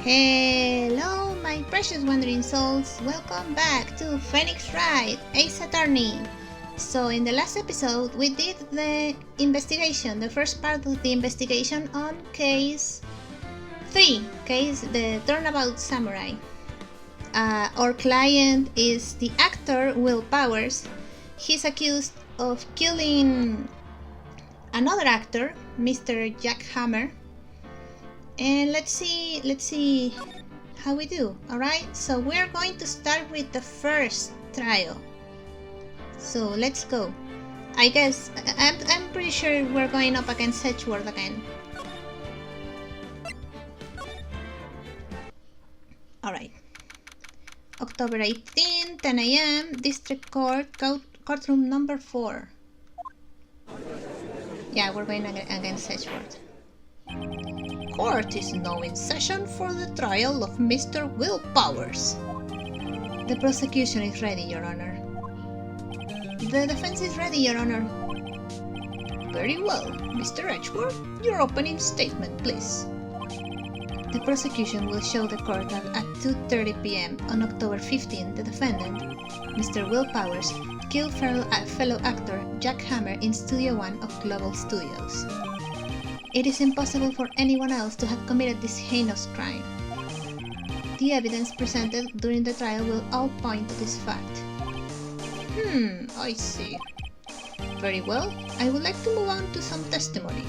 Hello, my precious wandering souls. Welcome back to Phoenix Wright, Ace Attorney. So in the last episode, we did the investigation, the first part of the investigation on case 3, the Turnabout Samurai. Our client is the actor Will Powers. He's accused of killing another actor, Mr. Jack Hammer. And let's see how we do. Alright, so we're going to start with the first trial. So let's go. I guess I'm pretty sure we're going up against Edgeworth again. Alright. October 18, 10 AM, District Court, courtroom number 4. Yeah, we're going against Edgeworth. Court is now in session for the trial of Mr. Will Powers. The prosecution is ready, Your Honor. The defense is ready, Your Honor. Very well. Mr. Edgeworth, your opening statement, please. The prosecution will show the court that at 2:30 p.m. on October 15, the defendant, Mr. Will Powers, killed fellow actor Jack Hammer in Studio 1 of Global Studios. It is impossible for anyone else to have committed this heinous crime. The evidence presented during the trial will all point to this fact. I see. Very well, I would like to move on to some testimony.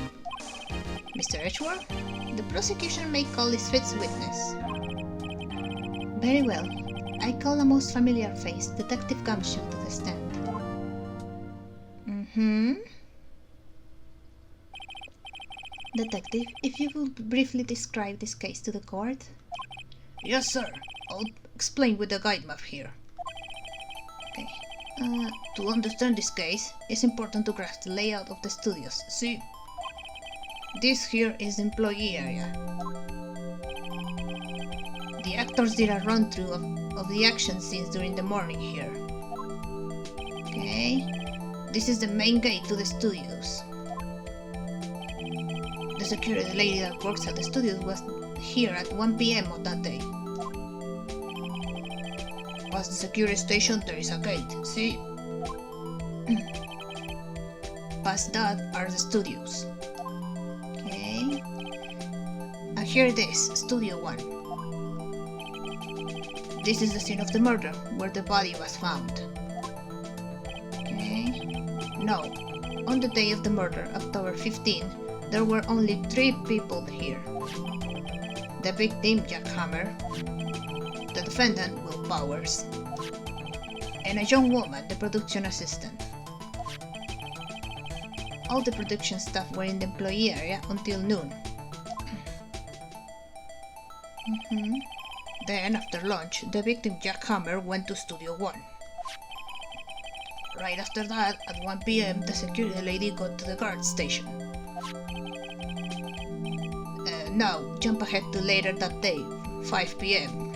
Mr. Edgeworth, the prosecution may call its fifth witness. Very well, I call a most familiar face, Detective Gumshoe, to the stand. Detective, if you would briefly describe this case to the court? Yes, sir. I'll explain with the guide map here. Okay. To understand this case, it's important to grasp the layout of the studios. See? This here is the employee area. The actors did a run-through of the action scenes during the morning here. Okay. This is the main gate to the studios. The security lady that works at the studios was here at 1 p.m. on that day. Past the security station, there is a gate, see? Past that are the studios. Okay. And here it is, Studio 1. This is the scene of the murder, where the body was found. Okay. Now, on the day of the murder, October 15, there were only 3 people here. The victim, Jack Hammer, the defendant, Will Powers, and a young woman, the production assistant. All the production staff were in the employee area until noon. Then, after lunch, the victim, Jack Hammer, went to Studio 1. Right after that, at 1 p.m., the security lady got to the guard station. Now, jump ahead to later that day, 5 p.m.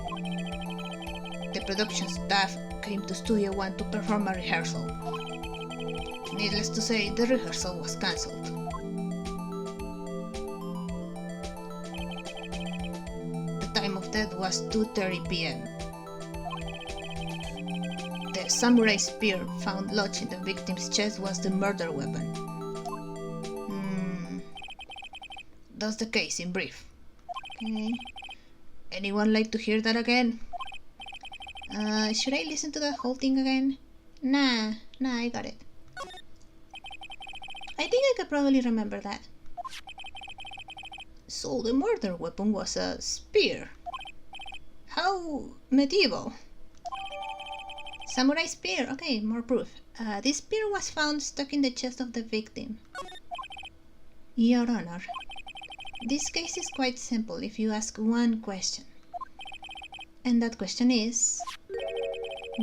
The production staff came to Studio 1 to perform a rehearsal. Needless to say, the rehearsal was cancelled. The time of death was 2:30 p.m. The samurai spear found lodged in the victim's chest was the murder weapon. That's the case in brief. Okay. Anyone like to hear that again? Should I listen to the whole thing again? Nah, I got it. I think I could probably remember that. So the murder weapon was a spear. How medieval. Samurai spear, okay, more proof. This spear was found stuck in the chest of the victim. Your Honor, this case is quite simple if you ask one question. And that question is,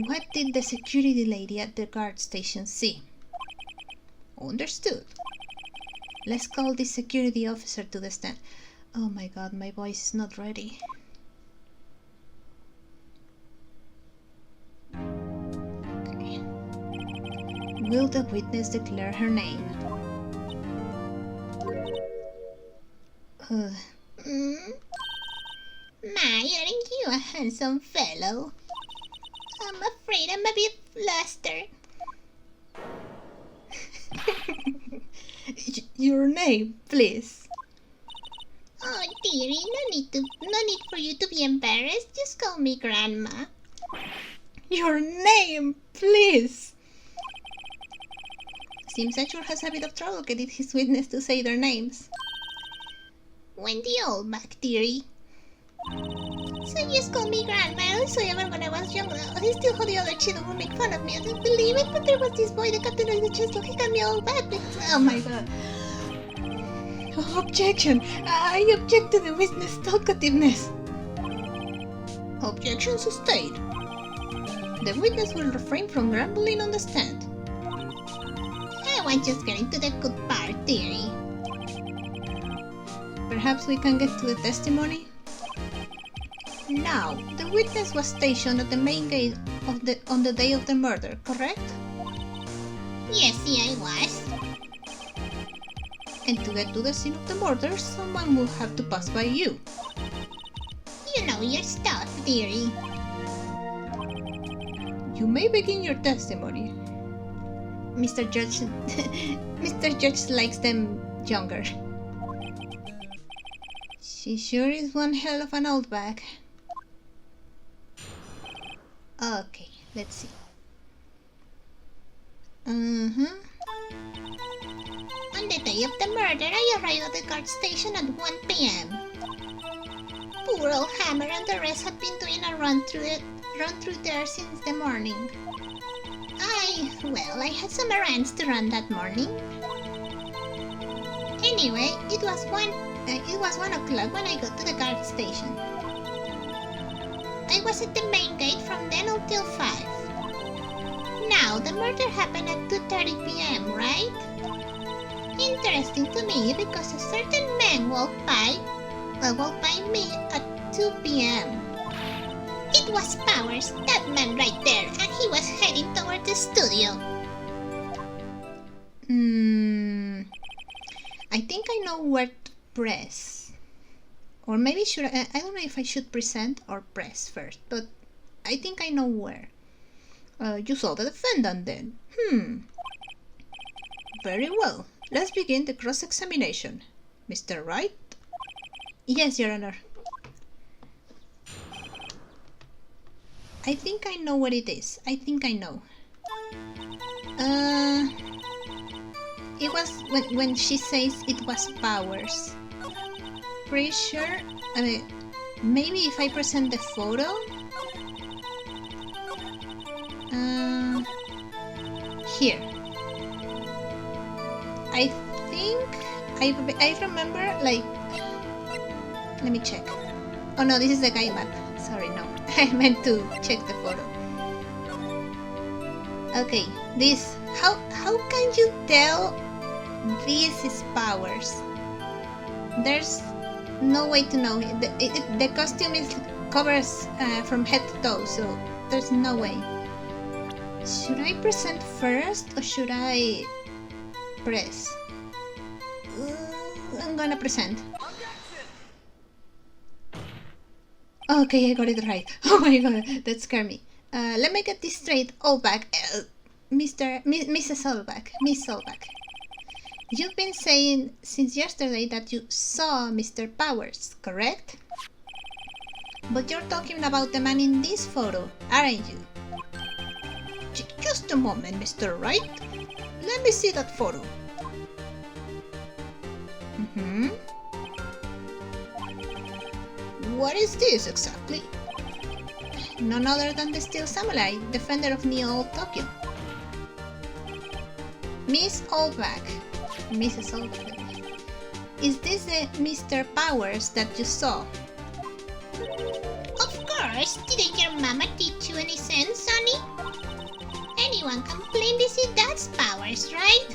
what did the security lady at the guard station see? Understood. Let's call this security officer to the stand. Oh my god, my voice is not ready. Okay. Will the witness declare her name? My, aren't you a handsome fellow? I'm afraid I'm a bit flustered. Your name, please. Oh dearie, no need for you to be embarrassed. Just call me Grandma. Your name, please. Seems Edgeworth has a bit of trouble getting his witness to say their names. Wendy Oldback, dearie. So just call me Grandma. I always saw you when I was younger. I still hold the other children who make fun of me. I don't believe it, but there was this boy that got to know the chest like he got me all back. Oh my god. Objection! I object to the witness talkativeness. Objection sustained. The witness will refrain from grumbling on the stand. I want just getting to the good part, dearie. Perhaps we can get to the testimony? Now, the witness was stationed at the main gate on the day of the murder, correct? Yes, I was. And to get to the scene of the murder, someone will have to pass by you. You know your stuff, dearie. You may begin your testimony. Mr. Judge... Mr. Judge likes them younger. She sure is one hell of an old bag. Okay, let's see. On the day of the murder, I arrived at the guard station at 1 p.m. Poor old Hammer and the rest had been doing a run through there since the morning. I had some errands to run that morning. Anyway, it was 1 o'clock when I got to the guard station. I was at the main gate from then until 5. Now, the murder happened at 2:30 p.m., right? Interesting to me because a certain man walked by me at 2 p.m. It was Powers, that man right there, and he was heading toward the studio. I think I know where to press. Or maybe I don't know if I should present or press first, but I think I know where. You saw the defendant then. Very well. Let's begin the cross-examination. Mr. Wright? Yes, Your Honor. I think I know what it is. I think I know. It was when she says it was Powers. Pretty sure. I mean, maybe if I present the photo. Here. I think I remember, like, let me check. Oh no, this is the guy map. Sorry, no. I meant to check the photo. Okay, this. How can you tell this is Powers? There's no way to know. The costume covers from head to toe, so there's no way. Should I present first or should I press? I'm gonna present. Okay, I got it right. Oh my god, that scared me. Let me get this straight. Oldback, Mrs. Oldback, Miss Oldback. You've been saying since yesterday that you saw Mr. Powers, correct? But you're talking about the man in this photo, aren't you? Just a moment, Mr. Wright. Let me see that photo. What is this exactly? None other than the Steel Samurai, defender of Neo Tokyo. Miss Oldback. Mrs. Oldback. Is this the Mr. Powers that you saw? Of course! Didn't your mama teach you any sense, Sonny? Anyone can plainly see that's Powers, right?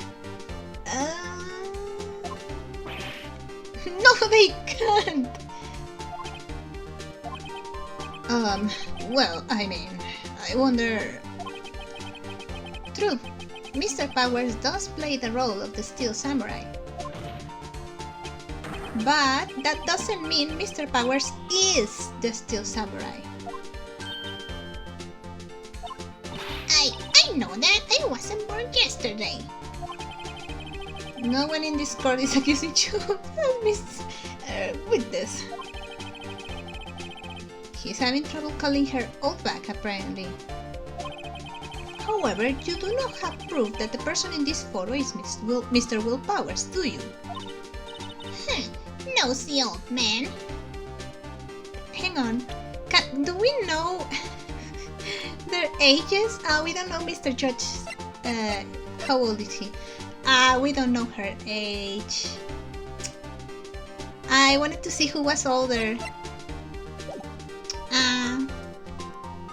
No, they can't! Well, I mean, I wonder... True, Mr. Powers does play the role of the Steel Samurai. But that doesn't mean Mr. Powers is the Steel Samurai. I know that. I wasn't born yesterday. No one in this court is accusing you of witness. He's having trouble calling her old back, apparently. However, you do not have proof that the person in this photo is Mr. Will Powers, do you? Nosy old man. Hang on. Do we know their ages? We don't know Mr. Judge. How old is he? We don't know her age. I wanted to see who was older.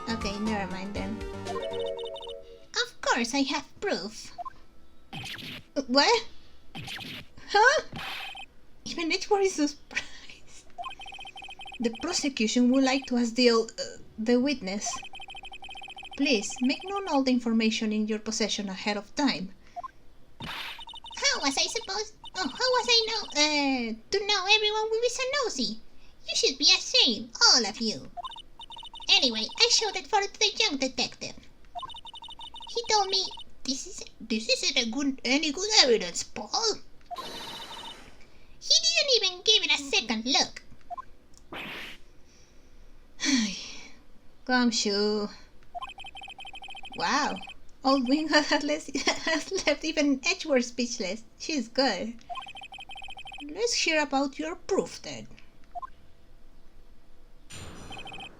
Okay, never mind then. Of course, I have proof. What? Huh? Even Edgeworth is surprised. The prosecution would like to ask the witness. Please, make known all the information in your possession ahead of time. How was I supposed... Oh, how was I to know everyone will be so nosy? You should be ashamed, all of you. Anyway, I showed it for the young detective. He told me, this isn't any good evidence, Paul. He didn't even give it a second look. Gumshoe. Wow. Old Wing has left even Edgeworth speechless. She's good. Let's hear about your proof then.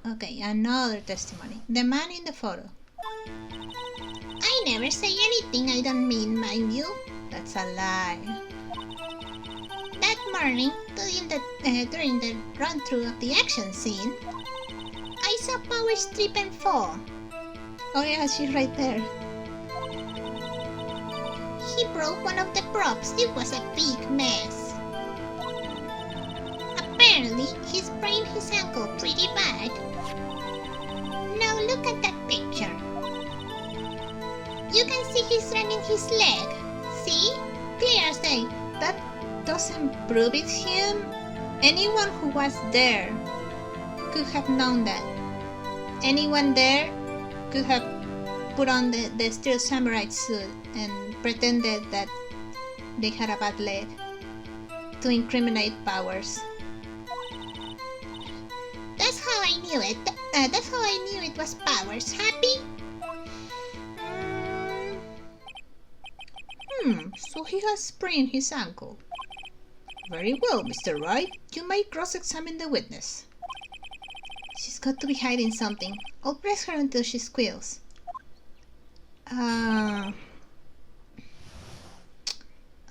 Okay, another testimony. The man in the photo. I never say anything I don't mean, mind you. That's a lie. That morning, during the run-through of the action scene, I saw Powers trip and fall. Oh yeah, she's right there. He broke one of the props. It was a big mess. Apparently, he sprained his ankle pretty bad. Now look at that picture. You can see he's running his leg. See? Clear as day. That doesn't prove it's him. Anyone who was there could have known that. Anyone there could have put on the Steel Samurai suit and pretended that they had a bad leg to incriminate Powers. That's how I knew it. That's how I knew it was Powers. Happy? So he has sprained his ankle. Very well, Mr. Wright. You may cross-examine the witness. She's got to be hiding something. I'll press her until she squeals.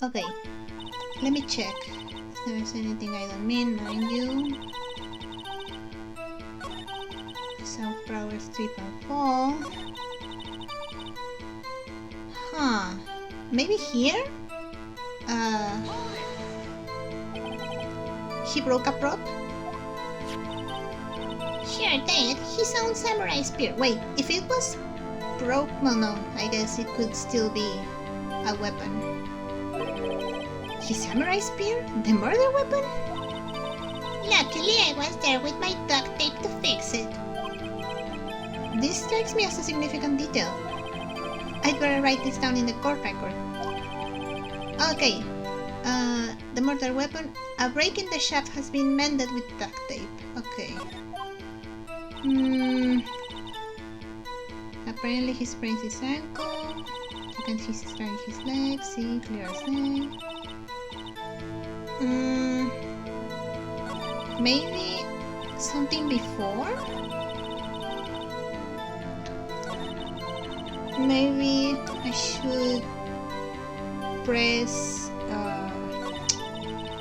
Okay. Let me check if there's anything I don't mean, mind you. South Powers trip and fall. Huh. Maybe here? He broke a prop? Sure did. His own samurai spear. Wait, if it was broke... Well, no, I guess it could still be a weapon. His samurai spear? The murder weapon? Luckily, I was there with my duct tape to fix it. This strikes me as a significant detail. I'd better write this down in the court record. Okay. The murder weapon. A break in the shaft has been mended with duct tape. Okay. Apparently he sprains his ankle. You can see he's straining his leg. See, clear as day. Maybe something before? Maybe I should press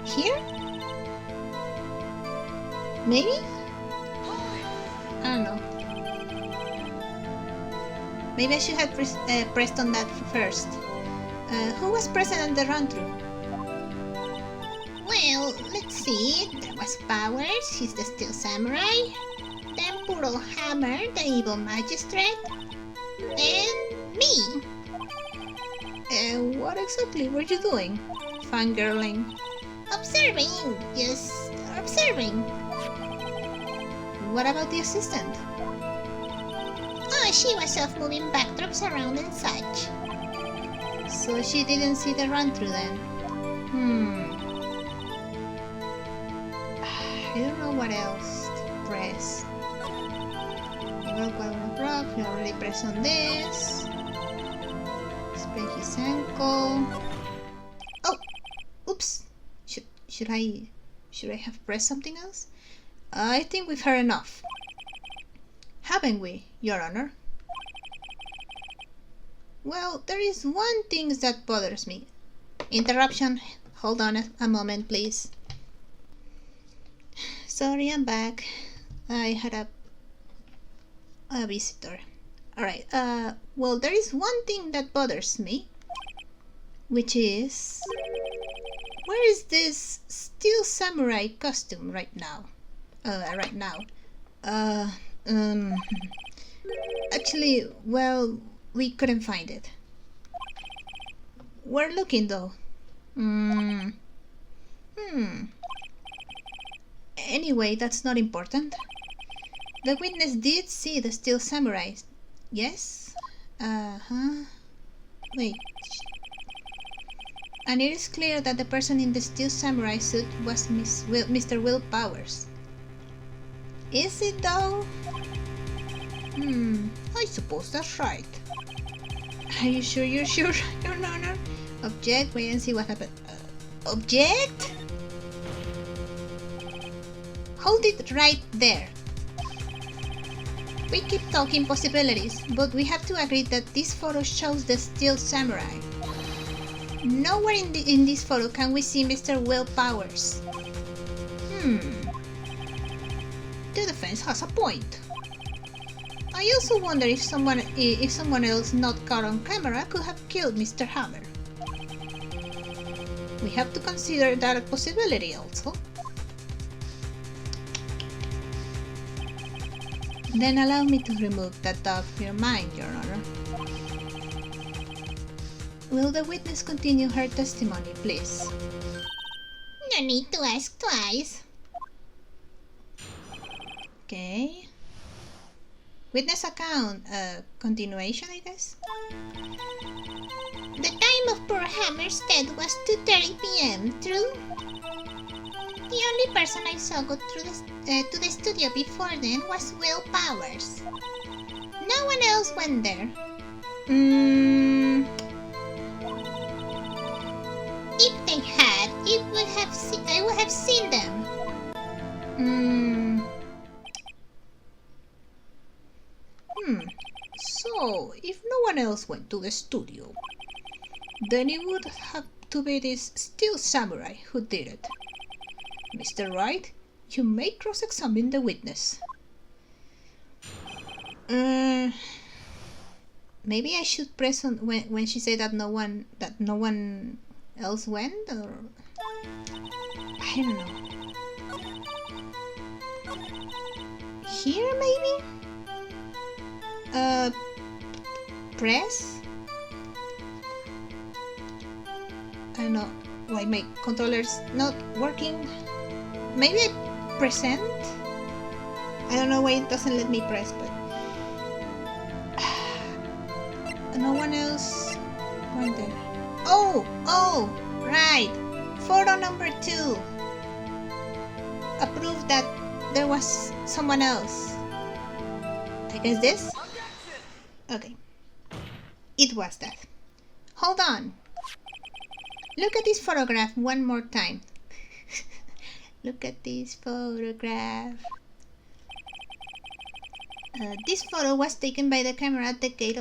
here? Maybe? I don't know. Maybe I should have pressed on that first. Who was present at the run-through? Well, let's see. There was Powers, he's the Steel Samurai. Then poor old Hammer, the evil magistrate. And me. What exactly were you doing? Fangirling. Observing, just observing. What about the assistant? Oh, she was off moving backdrops around and such. So she didn't see the run-through then? I don't know what else to press. We already pressed on this. Sprain his ankle. Oh! Oops! Should I have pressed something else? I think we've heard enough. Haven't we, Your Honor? Well, there is one thing that bothers me. Interruption. Hold on a moment, please. Sorry, I'm back. I had a visitor. Alright, well, there is one thing that bothers me, which is, where is this Steel Samurai costume right now? Actually, well, we couldn't find it. We're looking though. Anyway, that's not important. The witness did see the Steel Samurai. Yes? Wait. And it is clear that the person in the Steel Samurai suit was Mr. Will Powers. Is it though? I suppose that's right. Are you sure you're sure, Your Honor? Object, wait and see what happened. Object? Hold it right there. We keep talking possibilities, but we have to agree that this photo shows the Steel Samurai. Nowhere in this photo can we see Mr. Will Powers. The defense has a point. I also wonder if someone else not caught on camera could have killed Mr. Hammer. We have to consider that a possibility also. Then allow me to remove that doubt from your mind, Your Honor. Will the witness continue her testimony, please? No need to ask twice. Okay. Witness account, continuation, I guess? The time of poor Hammer's death was 2:30 p.m., true? The only person I saw go through to the studio before then was Will Powers. No one else went there. If they had, I would have seen them. So, if no one else went to the studio, then it would have to be this Steel Samurai who did it. Mr. Wright, you may cross-examine the witness. Maybe I should press on when she said that no one else went, or I don't know. Here maybe? Press? I don't know why my controller's not working. Maybe I present? I don't know why it doesn't let me press, but no one else went there. Oh, right. Photo number 2. Proof that there was someone else. I guess this? Okay. It was that. Hold on. Look at this photograph one more time. Look at this photograph. This photo was taken by the camera at the gate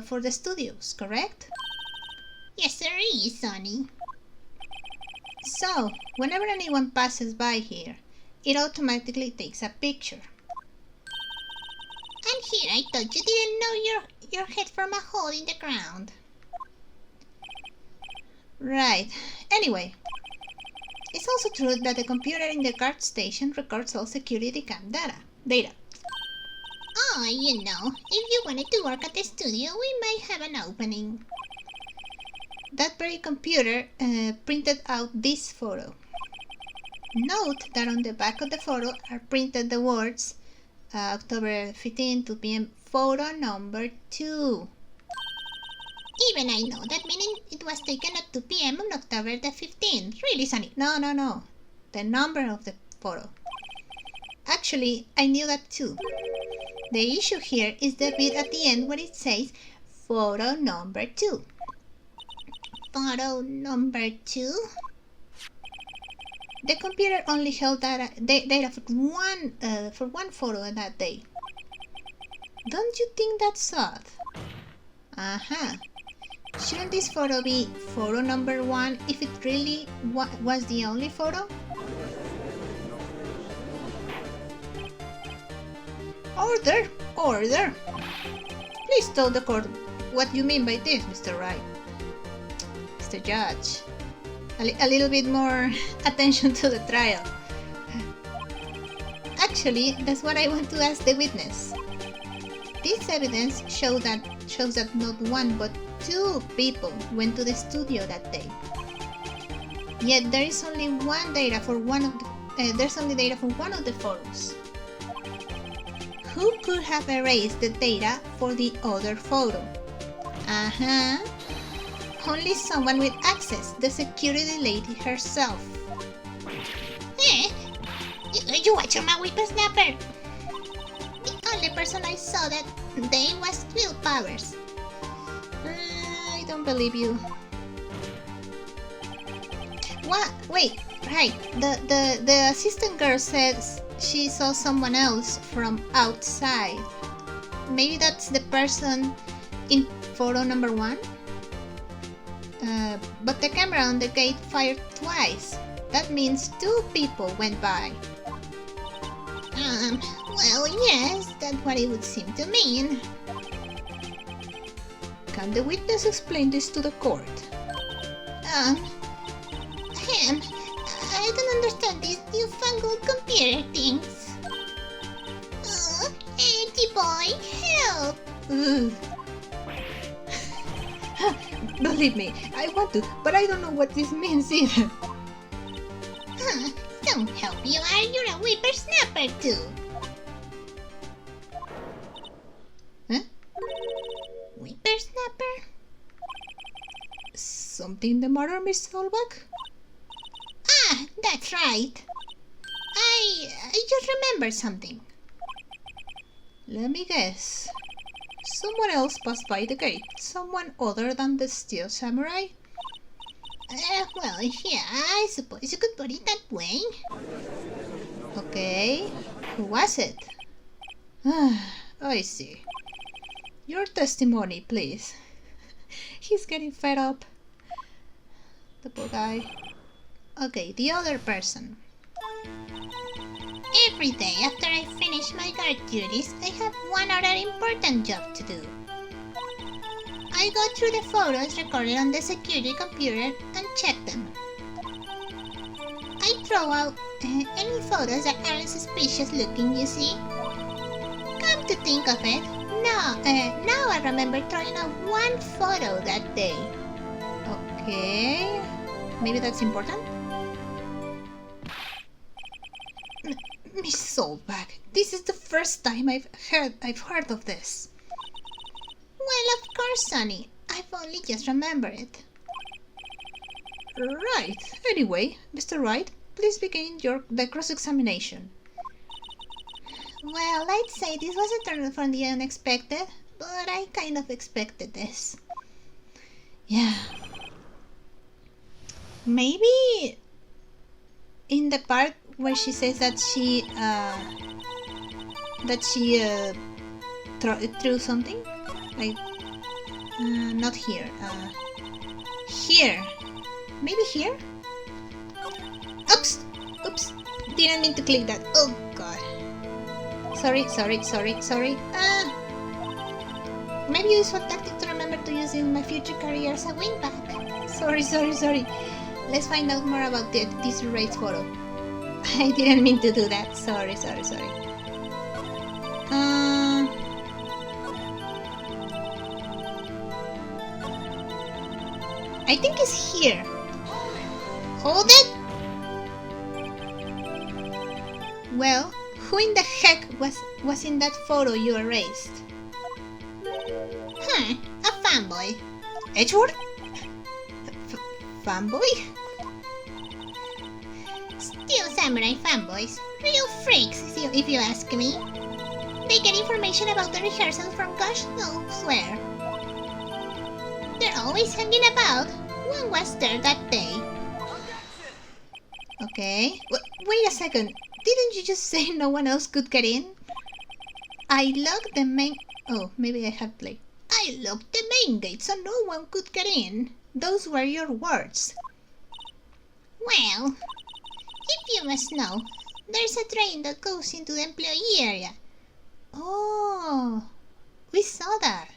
for the studios, correct? Yes, sir, Sonny. So, whenever anyone passes by here, it automatically takes a picture. And here I thought you didn't know your head from a hole in the ground. Right. Anyway, it's also true that the computer in the guard station records all security cam data. Oh, you know, if you wanted to work at the studio, we might have an opening. That very computer printed out this photo. Note that on the back of the photo are printed the words October 15, 2 p.m. photo number 2. Even I know that, meaning it was taken at 2 p.m. on October the 15th. Really, Sunny? No. The number of the photo. Actually, I knew that too. The issue here is the bit at the end where it says photo number 2. Photo number 2? The computer only held data for one photo on that day. Don't you think that's odd? Uh-huh. Shouldn't this photo be photo number 1 if it really was the only photo? Order! Please tell the court what you mean by this, Mr. Wright. Mr. Judge. A little bit more attention to the trial. Actually, that's what I want to ask the witness. This evidence shows that not one but 2 people went to the studio that day. Yet there is only data for one of the photos. Who could have erased the data for the other photo? Only someone with access, the security lady herself. You watch your mouth, whippersnapper! The only person I saw that day was Will Powers. I don't believe you. What? Wait, right. The assistant girl says she saw someone else from outside. Maybe that's the person in photo number 1? But the camera on the gate fired twice. That means 2 people went by. Well, yes, that's what it would seem to mean. Can the witness explain this to the court? I don't understand these newfangled computer things. Auntie boy, help! Believe me, I want to, but I don't know what this means either. Don't help you are, you're a whippersnapper too. Huh? Whippersnapper? Something the matter, Miss Solbach? That's right. I just remembered something. Let me guess. Someone else passed by the gate. Someone other than the Steel Samurai? Well, yeah, I suppose you could put it that way. Okay. Who was it? I see. Your testimony, please. He's getting fed up. The poor guy. Okay, the other person. Every day after I finish my guard duties, I have one other important job to do. I go through the photos recorded on the security computer and check them. I throw out any photos that aren't suspicious looking, you see. Come to think of it, now I remember throwing out one photo that day. Okay, maybe that's important? Miss Solbach, this is the first time I've heard of this. Well, of course, Sonny. I've only just remembered it. Right. Anyway, Mr. Wright, please begin the cross-examination. Well, I'd say this was a turn from the unexpected, but I kind of expected this. Yeah. Maybe in the part where she says that she threw something, like not here. Here. Maybe here. Oops. Didn't mean to click that. Oh God. Sorry. Maybe use one tactic to remember to use in my future career as a wingback. Sorry. Let's find out more about this Wright photo. I didn't mean to do that. Sorry. I think it's here. Hold it! Well, who in the heck was in that photo you erased? A fanboy. Edgeworth? Fanboy? Steel Samurai fanboys. Real freaks, if you ask me. They get information about the rehearsals from gosh knows where. They're always hanging about. One was there that day. Okay. Wait a second. Didn't you just say no one else could get in? I locked the main... Oh, maybe I have played. I locked the main gate so no one could get in. Those were your words. Well, if you must know, there's a train that goes into the employee area. Oh, we saw that.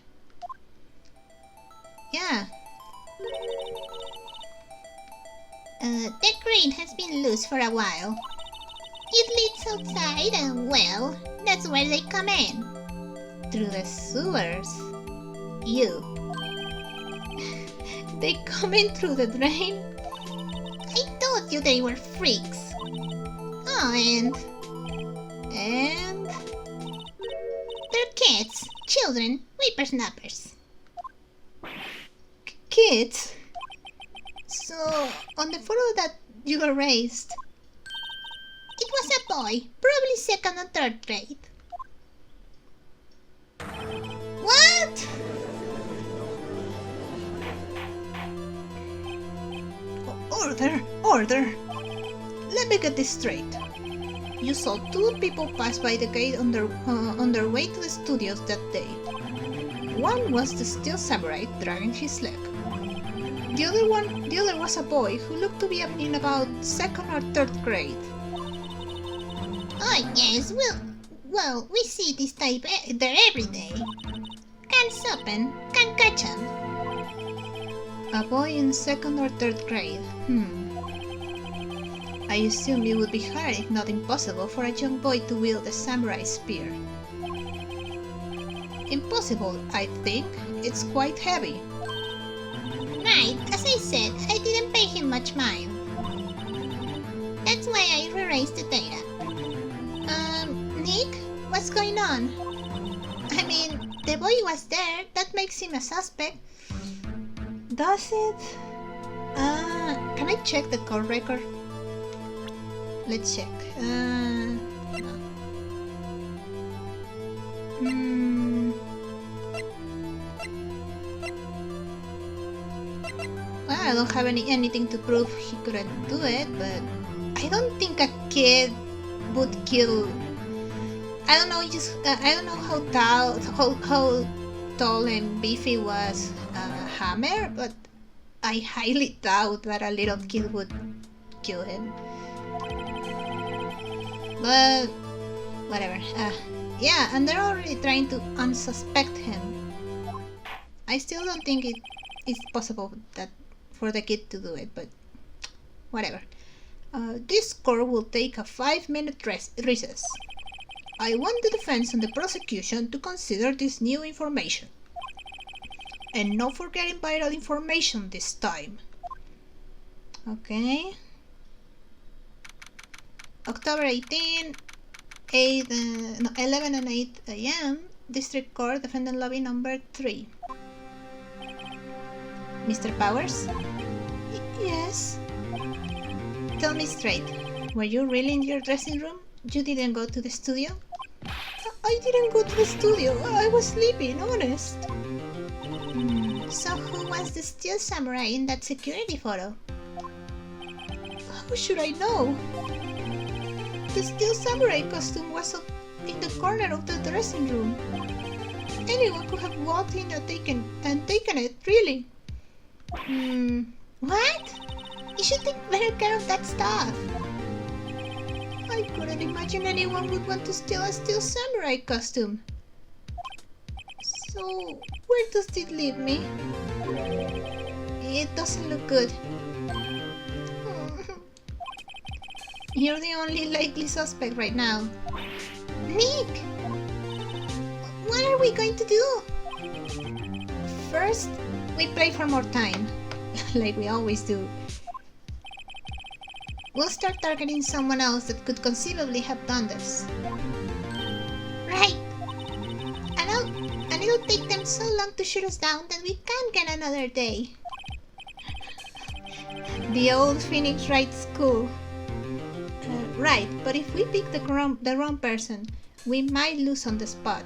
Yeah. The crane has been loose for a while. It leads outside and, well, that's where they come in. Through the sewers. You. They come in through the drain? I told you they were freaks. Oh, and... They're kids, children, whippersnappers. Kids? So, on the photo that you erased... It was a boy, probably 2nd or 3rd grade. What? Order! Let me get this straight. You saw 2 people pass by the gate on their way to the studios that day. One was the Steel Samurai dragging his leg. The other was a boy who looked to be in about 2nd or 3rd grade. Oh yes, well, we see this type there every day. Can't stop 'em, can't catch 'em. A boy in 2nd or 3rd grade. I assume it would be hard, if not impossible, for a young boy to wield a samurai spear. Impossible, I think. It's quite heavy. Right, as I said, I didn't pay him much mind. That's why I erased the data. Nick? What's going on? I mean, the boy was there, that makes him a suspect. Does it? Can I check the call record? Let's check. No. Well, I don't have anything to prove he couldn't do it, but I don't think a kid would kill. I don't know. I don't know how tall and beefy was Hammer, but I highly doubt that a little kid would kill him. But whatever. Yeah, and they're already trying to unsuspect him. I still don't think it's possible that for the kid to do it, but whatever. This court will take a 5-minute recess. I want the defense and the prosecution to consider this new information. And no forgetting vital information this time. Okay. October 18, 11 and 8 a.m. District Court, Defendant Lobby number 3. Mr. Powers? Yes? Tell me straight, were you really in your dressing room? You didn't go to the studio? I didn't go to the studio. I was sleeping, honest. So who was the Steel Samurai in that security photo? How should I know? The Steel Samurai costume was in the corner of the dressing room. Anyone could have walked in and taken it, really. What? You should take better care of that stuff. I couldn't imagine anyone would want to steal a Steel Samurai costume. So, where does it leave me? It doesn't look good. You're the only likely suspect right now. Nick! What are we going to do? First, we play for more time. Like we always do. we'll start targeting someone else that could conceivably have done this. Right! And it'll take them so long to shoot us down that we can't get another day. The old Phoenix Wright school. Right, but if we pick the wrong person, we might lose on the spot.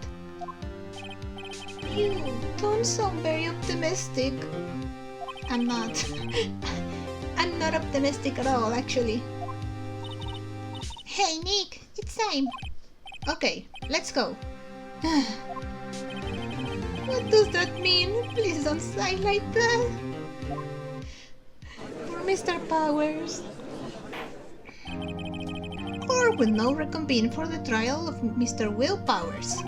You don't sound very optimistic. I'm not. I'm not optimistic at all, actually. Hey, Nick, it's time. Okay, let's go. What does that mean? Please don't sigh like that. For Mr. Powers. Or will now reconvene for the trial of Mr. Will Powers.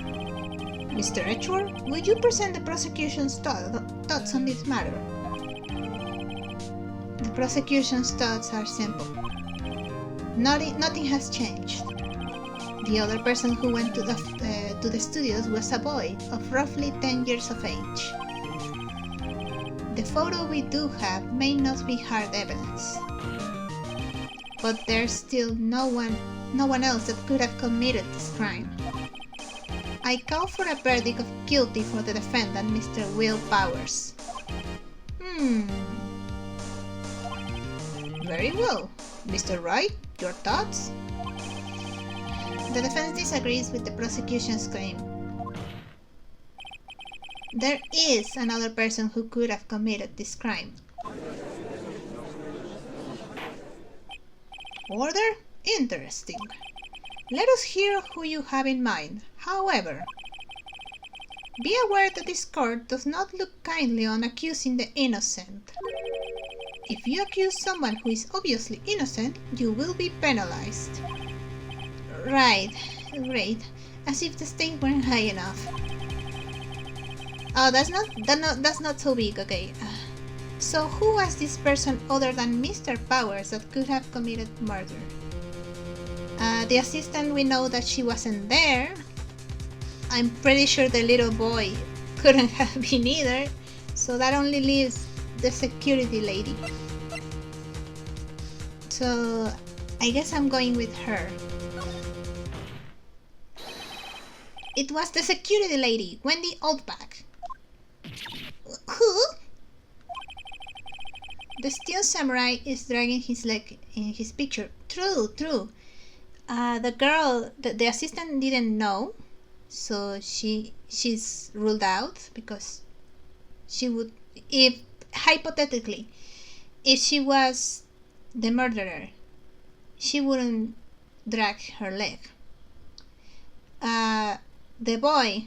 Mr. Edgeworth, would you present the prosecution's thoughts on this matter? The prosecution's thoughts are simple. Nothing has changed. The other person who went to the studios was a boy of roughly 10 years of age. The photo we do have may not be hard evidence, but there's still no one else that could have committed this crime. I call for a verdict of guilty for the defendant, Mr. Will Powers. Very well. Mr. Wright, your thoughts? The defense disagrees with the prosecution's claim. There is another person who could have committed this crime. Order? Interesting. Let us hear who you have in mind. However, be aware that this court does not look kindly on accusing the innocent. If you accuse someone who is obviously innocent, you will be penalized. Right, great. As if the stakes weren't high enough. Oh, that's not so big, okay. So who was this person other than Mr. Powers that could have committed murder? The assistant, we know that she wasn't there. I'm pretty sure the little boy couldn't have been either, so that only leaves the security lady. So I guess I'm going with her. It was the security lady, Wendy Oldback. Who? The steel samurai is dragging his leg in his picture. True. The girl, the assistant didn't know, so she's ruled out because she would, if hypothetically, if she was the murderer, she wouldn't drag her leg. The boy,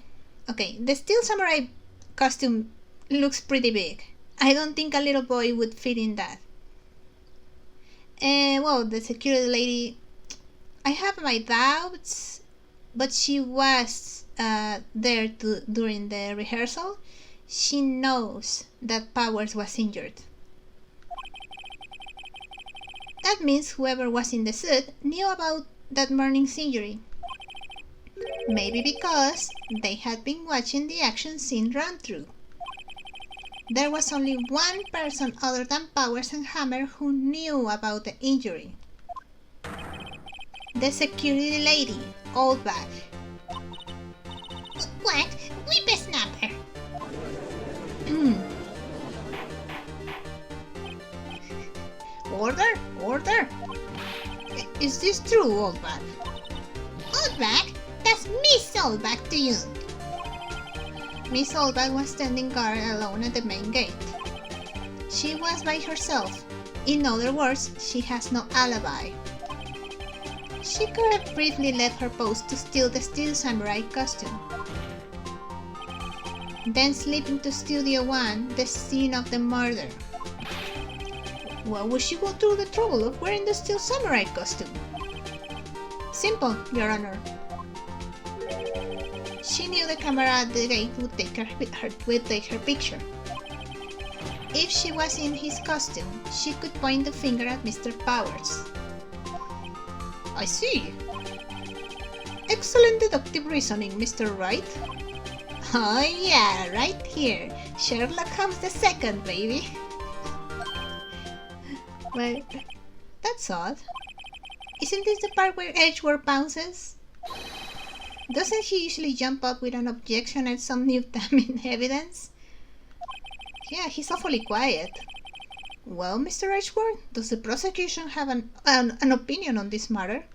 okay, the steel samurai costume looks pretty big. I don't think a little boy would fit in that. Well, the security lady, I have my doubts, but she was there during the rehearsal. She knows that Powers was injured. That means whoever was in the suit knew about that morning's injury. Maybe because they had been watching the action scene run through. There was only one person other than Powers and Hammer who knew about the injury. The security lady, Oldback. What? Whippersnapper! Order! Is this true, Oldback? Oldback? That's Miss Oldback to you! Miss Oldback was standing guard alone at the main gate. She was by herself. In other words, she has no alibi. She could have briefly left her post to steal the steel samurai costume. Then slip into Studio 1, the scene of the murder. Why would she go through the trouble of wearing the steel samurai costume? Simple, Your Honor. She knew the camera at the gate would take her picture. If she was in his costume, she could point the finger at Mr. Powers. I see. Excellent deductive reasoning, Mr. Wright. Oh yeah, right here. Sherlock Holmes II, baby. Well, that's odd. Isn't this the part where Edgeworth bounces? Doesn't he usually jump up with an objection and some new damning evidence? Yeah, he's awfully quiet. Well, Mr. Edgeworth, does the prosecution have an opinion on this matter?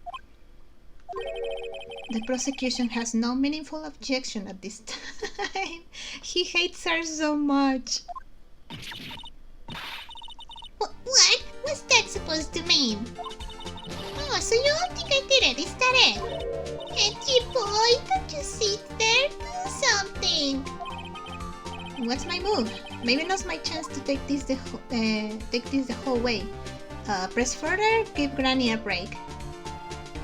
The prosecution has no meaningful objection at this time. He hates her so much. What? What's that supposed to mean? Oh, so you don't think I did it, is that it? Edgy boy, don't you sit there? Do something. What's my move? Maybe now's my chance to take this the whole way. Press further, give Granny a break.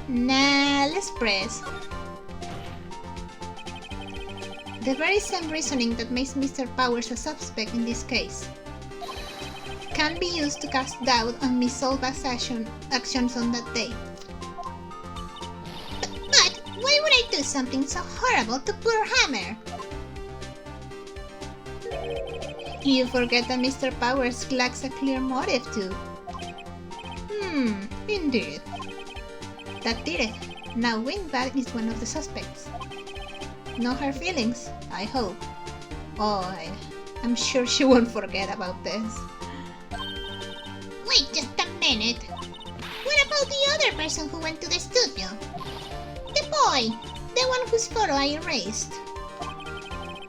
Nah, let's press. The very same reasoning that makes Mr. Powers a suspect in this case can be used to cast doubt on Miss Solva's actions on that day. But why would I do something so horrible to poor Hammer? You forget that Mr. Powers lacks a clear motive too. Indeed. That did it. Now Windbag is one of the suspects. No hard feelings, I hope. Oh, I'm sure she won't forget about this. Wait just a minute. What about the other person who went to the studio? The boy! The one whose photo I erased.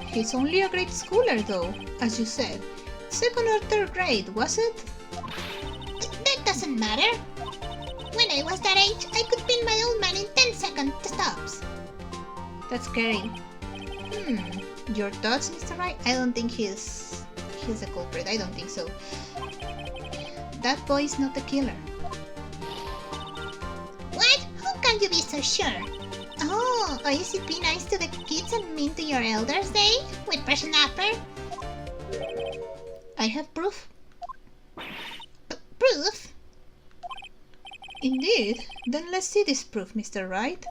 He's only a grade schooler though, as you said. Second or third grade, was it? That doesn't matter. When I was that age, I could pin my old man in 10 second stops. That's scary. Your thoughts, Mr. Wright? I don't think he's the culprit. I don't think so. That boy is not the killer. What? How can you be so sure? Oh, or is it be nice to the kids and mean to your elders, eh? With Person Upper? I have proof. Proof? Indeed. Then let's see this proof, Mr. Wright.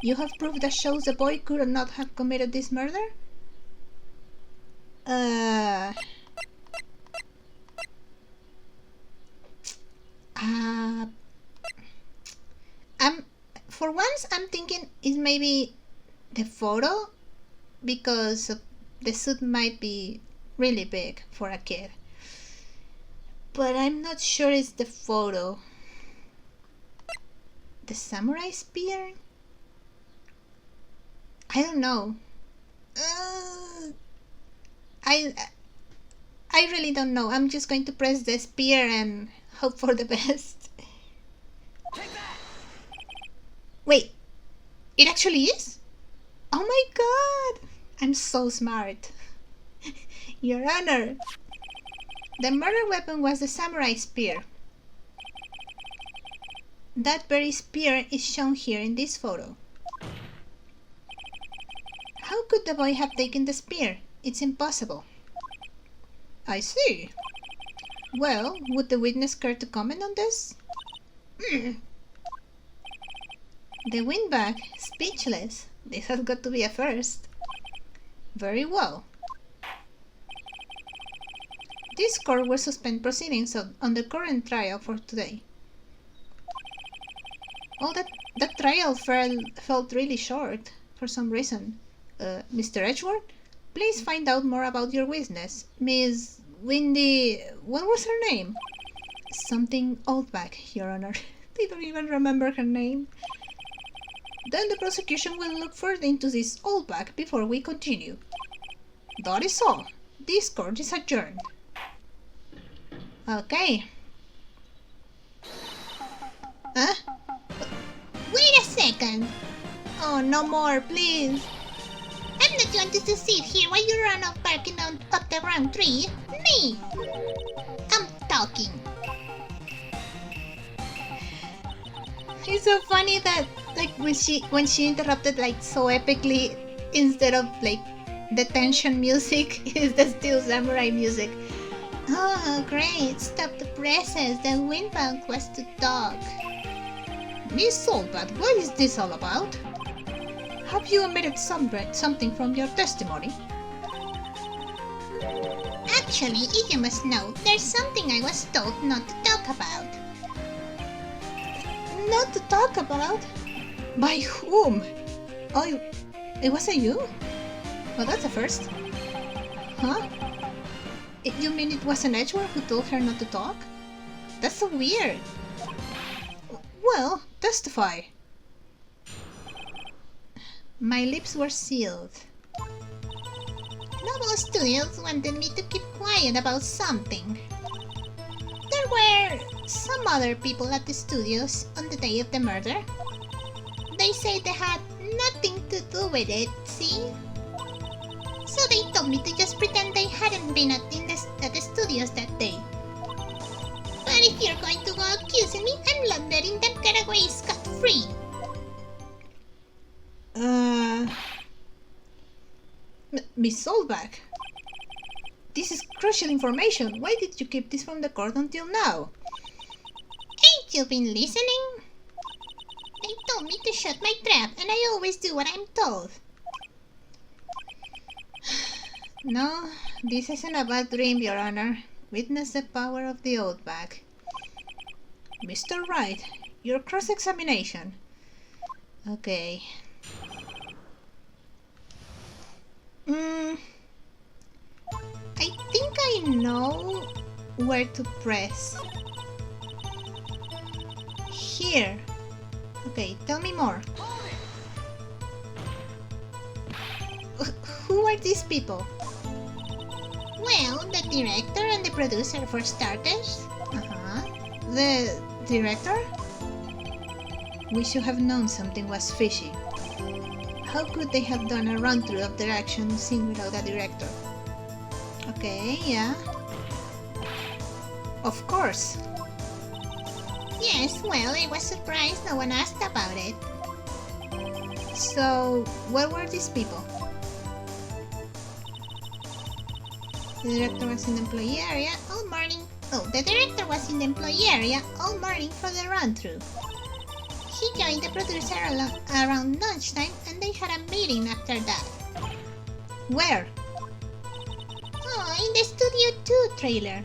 You have proof that shows the boy could not have committed this murder? For once, I'm thinking it's maybe the photo, because the suit might be really big for a kid. But I'm not sure it's the photo. The samurai spear? I don't know. I really don't know. I'm just going to press the spear and hope for the best. Wait, it actually is? Oh my god! I'm so smart. Your Honor, the murder weapon was the samurai spear. That very spear is shown here in this photo. How could the boy have taken the spear? It's impossible. I see. Well, would the witness care to comment on this? The windbag, speechless. This has got to be a first. Very well. This court will suspend proceedings on the current trial for today. Oh, that trial felt really short for some reason. Mr. Edgeworth, please find out more about your witness, Miss Windy... What was her name? Something Oldback, Your Honor. I don't even remember her name. Then the prosecution will look further into this Oldback before we continue. That is all. This court is adjourned. Okay. Huh? Wait a second. Oh, no more, please. I'm not going to sit here while you run off barking up the wrong tree. Me! I'm talking. It's so funny that, like, when she interrupted, like, so epically, instead of, like, the tension music, is the still samurai music. Oh, great. Stop the presses. The windbag was to talk. Miss Solbat, what is this all about? Have you omitted something from your testimony? Actually, you must know, there's something I was told not to talk about. not to talk about. By whom? Oh, it wasn't you? Well, that's a first. Huh? You mean it was an Edgeworth who told her not to talk? That's so weird. Well, testify. My lips were sealed. Noble Studios wanted me to keep quiet about something. There were some other people at the studios on the day of the murder. They say they had nothing to do with it, see? So they told me to just pretend they hadn't been at the studios that day. But if you're going to go accusing me, I'm not letting them get away scot-free. Miss Solbach, this is crucial information. Why did you keep this from the court until now? Ain't you been listening? They told me to shut my trap, and I always do what I'm told. No, this isn't a bad dream, Your Honor. Witness the power of the oath bag. Mr. Wright, your cross-examination. Okay. I think I know where to press. Here. Okay, tell me more. Who are these people? Well, the director and the producer for starters. The director? We should have known something was fishy. How could they have done a run-through of their action scene without a director? Okay, yeah. Of course. Yes, well, I was surprised no one asked about it. So, where were these people? The director was in the employee area all morning. Oh, the director was in the employee area all morning for the run-through. He joined the producer around lunchtime and they had a meeting after that. Where? Oh, in the Studio 2 trailer.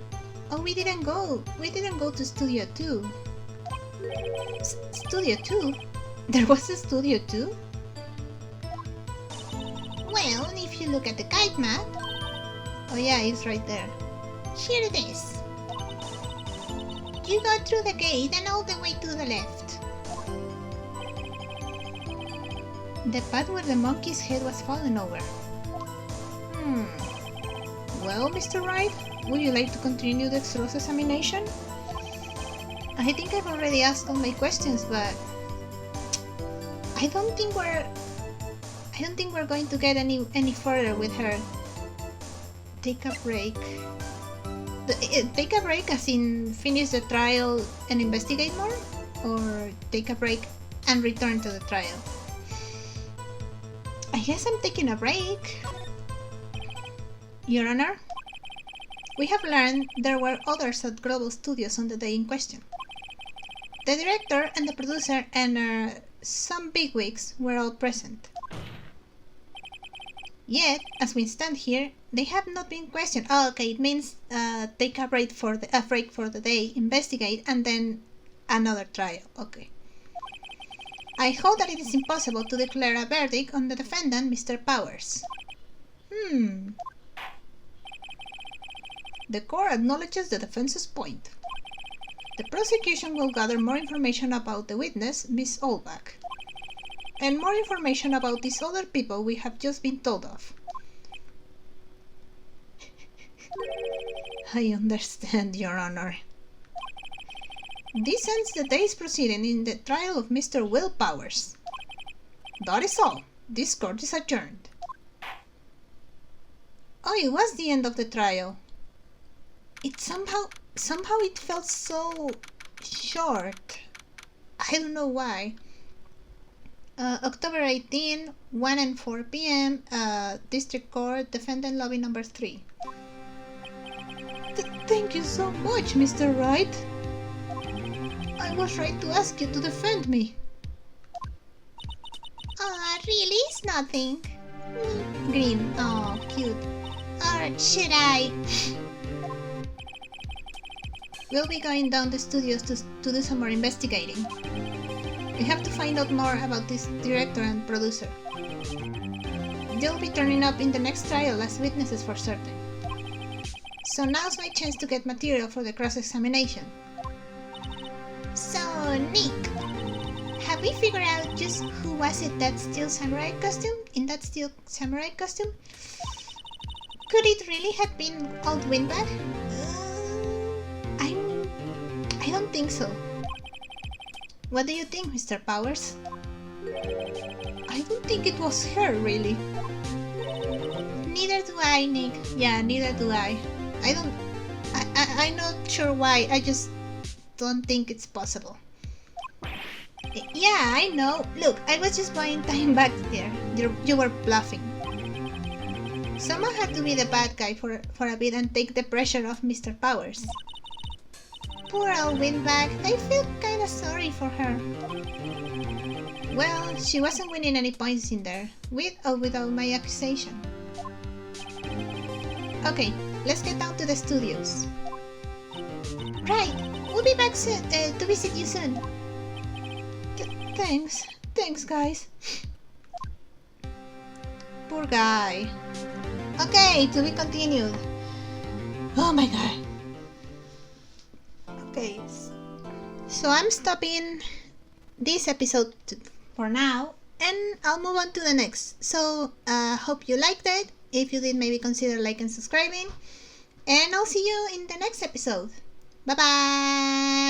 Oh, we didn't go to Studio 2. Studio 2? There was a Studio 2? Well, if you look at the guide map... Oh yeah, it's right there. Here it is. You go through the gate and all the way to the left. The path where the monkey's head was fallen over. Well, Mr. Wright, would you like to continue the cross-examination? I think I've already asked all my questions, but I don't think we're going to get any further with her. Take a break. Take a break as in finish the trial and investigate more? Or take a break and return to the trial? I guess I'm taking a break. Your Honor, we have learned there were others at Global Studios on the day in question. The director and the producer and some bigwigs were all present. Yet, as we stand here, they have not been questioned. Oh, okay, it means take a break for the day, investigate, and then another trial. Okay. I hold that it is impossible to declare a verdict on the defendant, Mr. Powers. The court acknowledges the defense's point. The prosecution will gather more information about the witness, Miss Olbach, and more information about these other people we have just been told of. I understand, Your Honor. This ends the day's proceeding in the trial of Mr. Will Powers. That is all. This court is adjourned. Oh, it was the end of the trial. It somehow it felt so short. I don't know why. October 18, 1 and 4 p.m. District Court, Defendant Lobby number 3. Thank you so much, Mr. Wright. I was right to ask you to defend me. Really? It's nothing. Green. Oh, cute. Or should I? We'll be going down the studios to do some more investigating. We have to find out more about this director and producer. They'll be turning up in the next trial as witnesses for certain. So now's my chance to get material for the cross-examination. So, Nick, have we figured out just who was it that steel samurai costume? In that steel samurai costume? Could it really have been old Windbag? I don't think so. What do you think, Mr. Powers? I don't think it was her, really. Neither do I, Nick. Yeah, neither do I. I'm not sure why, I just don't think it's possible. Yeah, I know. Look, I was just buying time back there. You were bluffing. Someone had to be the bad guy for a bit and take the pressure off Mr. Powers. Poor old Windbag, I feel kinda sorry for her. Well, she wasn't winning any points in there, with or without my accusation. Okay, let's get down to the studios. Right, we'll be back soon, to visit you soon. Thanks guys. Poor guy. Okay, to be continued. Oh my god. Okay, so I'm stopping this episode for now and I'll move on to the next. So hope you liked it. If you did, maybe consider liking and subscribing, and I'll see you in the next episode. Bye bye.